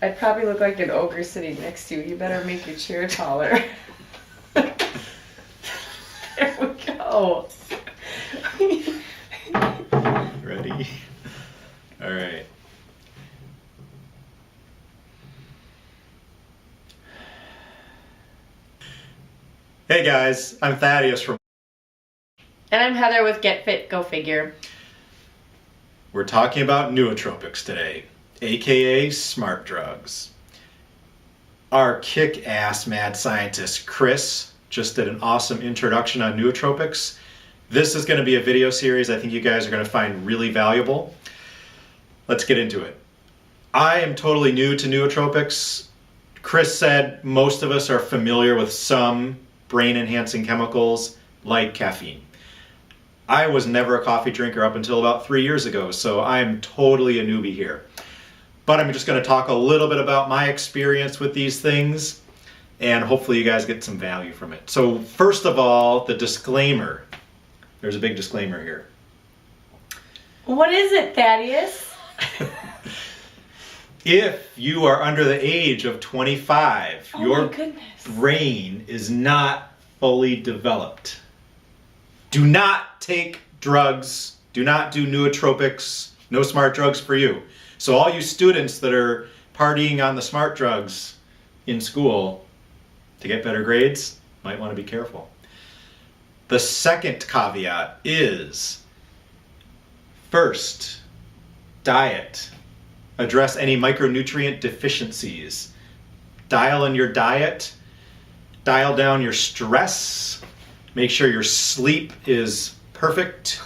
I'd probably look like an ogre sitting next to you. You better make your chair taller. There we go. Ready? All right. Hey guys, I'm Thaddeus from... And I'm Heather with Get Fit, Go Figure. We're talking about nootropics today, aka smart drugs. Our kick-ass mad scientist Chris just did an awesome introduction on nootropics. This is going to be a video series I think you guys are going to find really valuable. Let's get into it. I am totally new to nootropics. Chris said most of us are familiar with some brain-enhancing chemicals like caffeine. I was never a coffee drinker up until about 3 years ago, so I'm totally a newbie here. But I'm just going to talk a little bit about my experience with these things, and hopefully you guys get some value from it. So first of all, the disclaimer. There's a big disclaimer here. What is it, Thaddeus? If you are under the age of 25, your brain is not fully developed. Do not take drugs. Do not do nootropics. No smart drugs for you. So all you students that are partying on the smart drugs in school to get better grades might want to be careful. The second caveat is, first, diet. Address any micronutrient deficiencies. Dial in your diet. Dial down your stress. Make sure your sleep is perfect.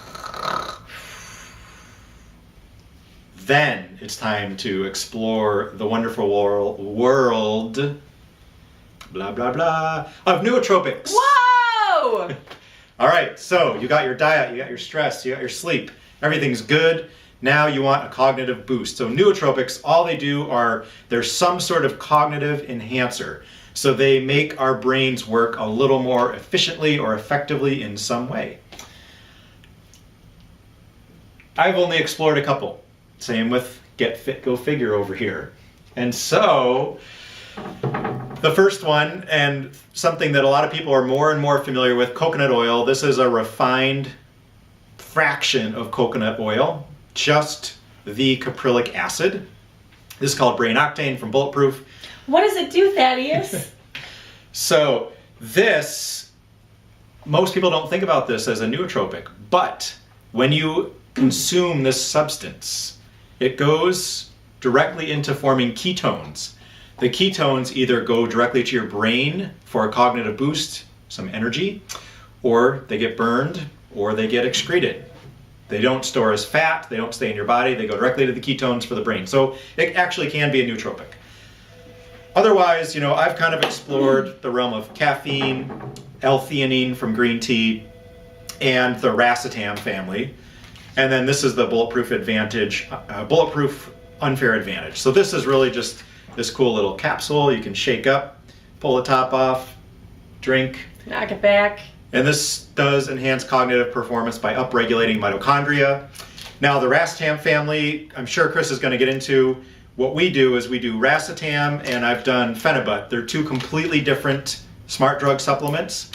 Then it's time to explore the wonderful world, blah, blah, blah, of nootropics. Whoa! All right, so you got your diet, you got your stress, you got your sleep. Everything's good. Now you want a cognitive boost. So nootropics, all they do are, they're some sort of cognitive enhancer. So they make our brains work a little more efficiently or effectively in some way. I've only explored a couple. Same with Get Fit, Go Figure over here. And so, the first one, and something that a lot of people are more and more familiar with, coconut oil. This is a refined fraction of coconut oil, just the caprylic acid. This is called Brain Octane from Bulletproof. What does it do, Thaddeus? So this, most people don't think about this as a nootropic, but when you consume this substance, it goes directly into forming ketones. The ketones either go directly to your brain for a cognitive boost, some energy, or they get burned, or they get excreted. They don't store as fat, they don't stay in your body, they go directly to the ketones for the brain. So it actually can be a nootropic. Otherwise, you know, I've kind of explored the realm of caffeine, L-theanine from green tea, and the racetam family. And then this is the Bulletproof Advantage, Bulletproof Unfair Advantage. So this is really just this cool little capsule you can shake up, pull the top off, drink. Knock it back. And this does enhance cognitive performance by upregulating mitochondria. Now the racetam family, I'm sure Chris is going to get into. What we do is we do racetam and I've done phenibut. They're two completely different smart drug supplements.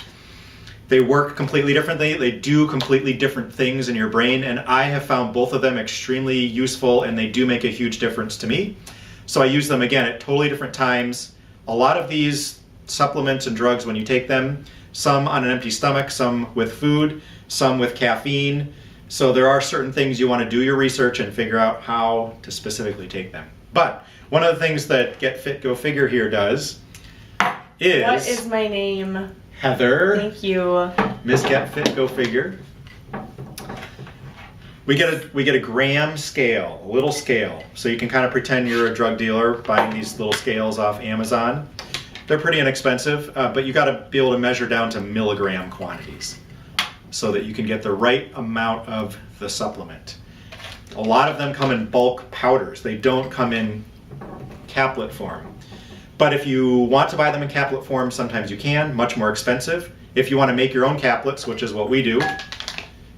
They work completely differently. They do completely different things in your brain, and I have found both of them extremely useful, and they do make a huge difference to me. So I use them again at totally different times. A lot of these supplements and drugs, when you take them, some on an empty stomach, some with food, some with caffeine. So there are certain things you want to do your research and figure out how to specifically take them. But one of the things that Get Fit, Go Figure here does is... What is my name? Heather. Thank you. Miss Get Fit, Go Figure. We get a gram scale, a little scale. So you can kind of pretend you're a drug dealer buying these little scales off Amazon. They're pretty inexpensive, but you got to be able to measure down to milligram quantities so that you can get the right amount of the supplement. A lot of them come in bulk powders. They don't come in caplet form. But if you want to buy them in caplet form, sometimes you can, much more expensive. If you want to make your own caplets, which is what we do,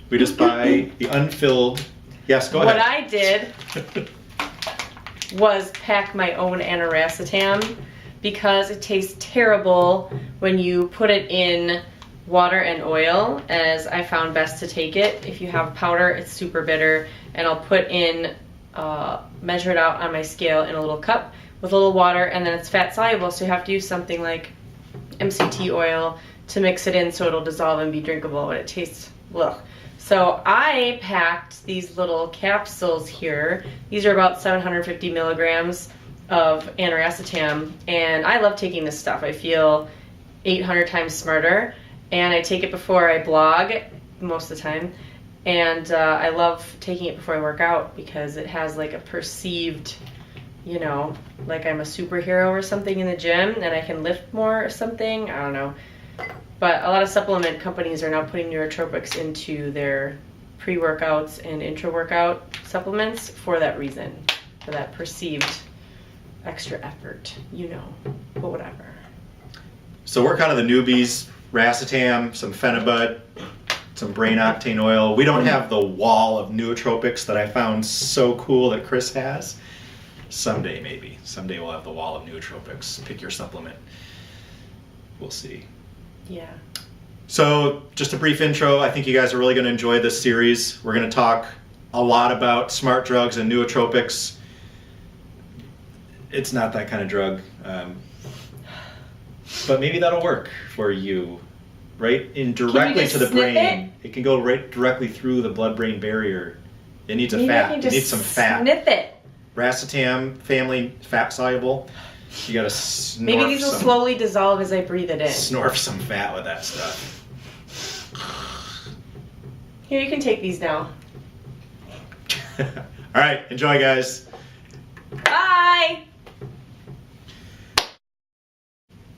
we just buy the unfilled. Yes, go ahead. What I did was pack my own aniracetam because it tastes terrible when you put it in water and oil, as I found best to take it. If you have powder, it's super bitter, and I'll put in, measure it out on my scale in a little cup with a little water, and then it's fat soluble, so you have to use something like MCT oil to mix it in so it'll dissolve and be drinkable, but it tastes, ugh. So I packed these little capsules here. These are about 750 milligrams of aniracetam, and I love taking this stuff. I feel 800 times smarter, and I take it before I blog most of the time, and I love taking it before I work out because it has like a perceived, you know, like I'm a superhero or something in the gym and I can lift more or something. I don't know. But a lot of supplement companies are now putting nootropics into their pre-workouts and intra-workout supplements for that reason, for that perceived extra effort, you know, but whatever. So we're kind of the newbies. Racetam, some Phenibut, some brain octane oil. We don't have the wall of nootropics that I found so cool that Chris has. Someday, maybe. Someday we'll have the wall of nootropics. Pick your supplement. We'll see. Yeah. So just a brief intro. I think you guys are really going to enjoy this series. We're going to talk a lot about smart drugs and nootropics. It's not that kind of drug. But maybe that'll work for you. Right in directly to the brain. It can go right directly through the blood-brain barrier. It needs a fat. It needs some fat. Sniff it. Racetam family, fat soluble. You gotta snorf. Maybe these will slowly dissolve as I breathe it in. Snorf some fat with that stuff. Here, you can take these now. All right, enjoy, guys. Bye.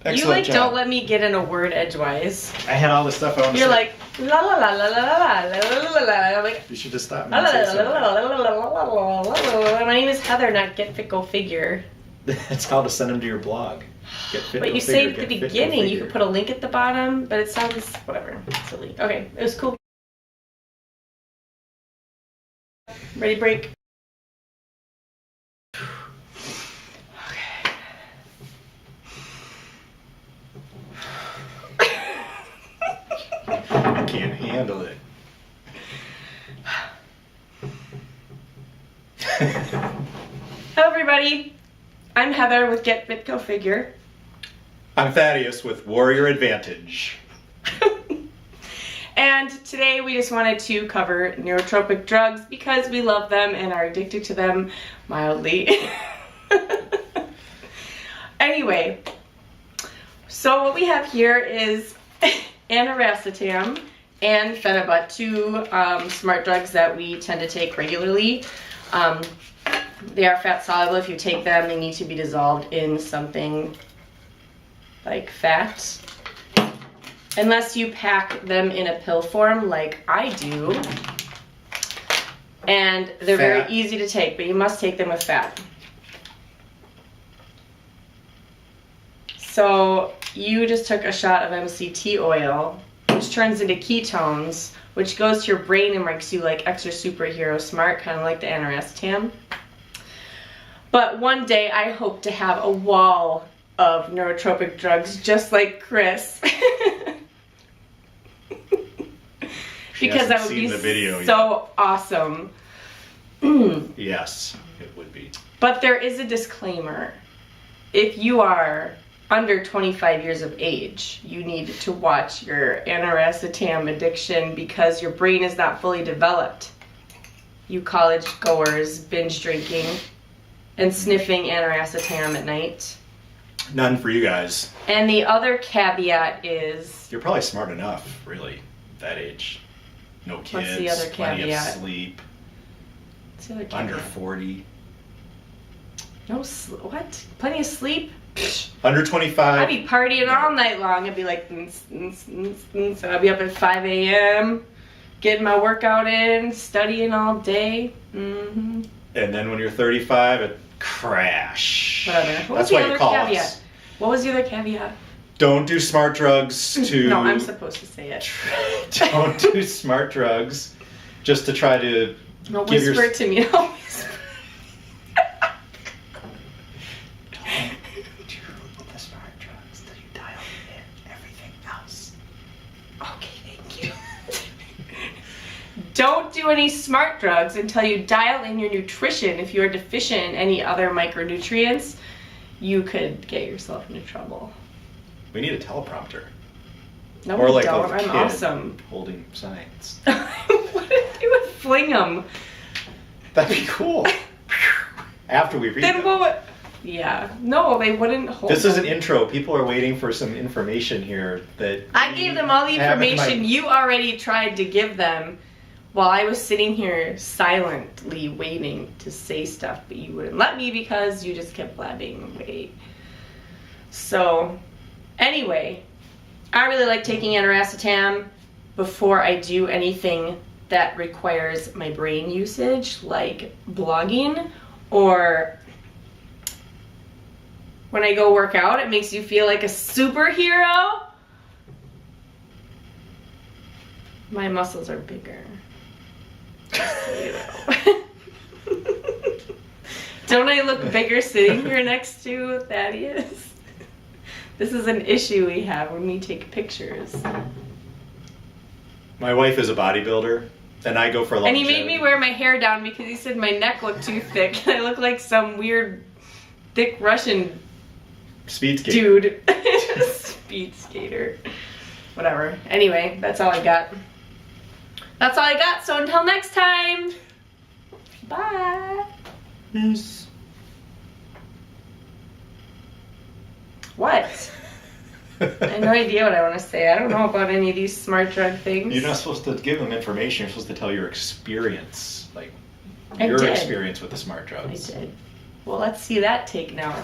Excellent You like job. don't let me get in a word edgewise. I had all the stuff I want to You're say. like la la la la la la la la la. I'm like You should just stop me la and la say la la la something. la la la la. My name is Heather, not Get Fit Go Figure. That's how to send them to your blog. Get fit, But go you figure, say at the get fit, go beginning, you figure. could put a link at the bottom, but it sounds whatever, silly. Okay, it was cool. Ready, break. I can't handle it. Hello, everybody. I'm Heather with Get Fit Go Figure. I'm Thaddeus with Warrior Advantage. And today we just wanted to cover neurotropic drugs because we love them and are addicted to them mildly. Anyway, so what we have here is aniracetam and Phenibut, two smart drugs that we tend to take regularly. They are fat soluble. If you take them, they need to be dissolved in something like fat. Unless you pack them in a pill form like I do. And they're very easy to take, but you must take them with fat. So you just took a shot of MCT oil, which turns into ketones, which goes to your brain and makes you like extra superhero smart, kind of like the aniracetam. But one day I hope to have a wall of neurotropic drugs just like Chris. Because that would be so awesome. Yes, it would be. But there is a disclaimer. If you are under 25 years of age, you need to watch your aniracetam addiction because your brain is not fully developed. You college goers binge drinking and sniffing aniracetam at night. None for you guys. And the other caveat is... You're probably smart enough, really, at that age. No kids, What's the other plenty of caveat? sleep, what's the other caveat? under 40. No what? Plenty of sleep? Under 25. I'd be partying all night long. I'd be like, so I'd be up at 5 a.m., getting my workout in, studying all day. Mm-hmm. And then when you're 35, it crash. Whatever. That's why you call caveat? us. What was the other caveat? Don't do smart drugs to... No, I'm supposed to say it. Don't do smart drugs just to try to No, give whisper it to me. No, whisper. do any smart drugs until you dial in your nutrition. If you are deficient in any other micronutrients, you could get yourself into trouble. We need a teleprompter. No, or we like don't. a I'm kid awesome. holding signs. What if they would fling them? That'd be cool. After we read Then them. what would... Yeah. No, they wouldn't hold This is them. an intro. People are waiting for some information here that I gave them all the have in information my- you already tried to give them while I was sitting here silently waiting to say stuff, but you wouldn't let me because you just kept blabbing away. So, anyway, I really like taking aniracetam before I do anything that requires my brain usage, like blogging, or when I go work out, it makes you feel like a superhero. My muscles are bigger. So you know. Don't I look bigger sitting here next to Thaddeus? This is an issue we have when we take pictures. My wife is a bodybuilder, and I go for And longevity. he made me wear my hair down because he said my neck looked too thick and I look like some weird thick Russian speed skate. dude. Speed skater. Whatever. Anyway, that's all I got. That's all I got, so until next time. Bye. Peace. What? I have no idea what I want to say. I don't know about any of these smart drug things. You're not supposed to give them information. You're supposed to tell your experience, like I your did. experience with the smart I drugs. did. Well, let's see that take now.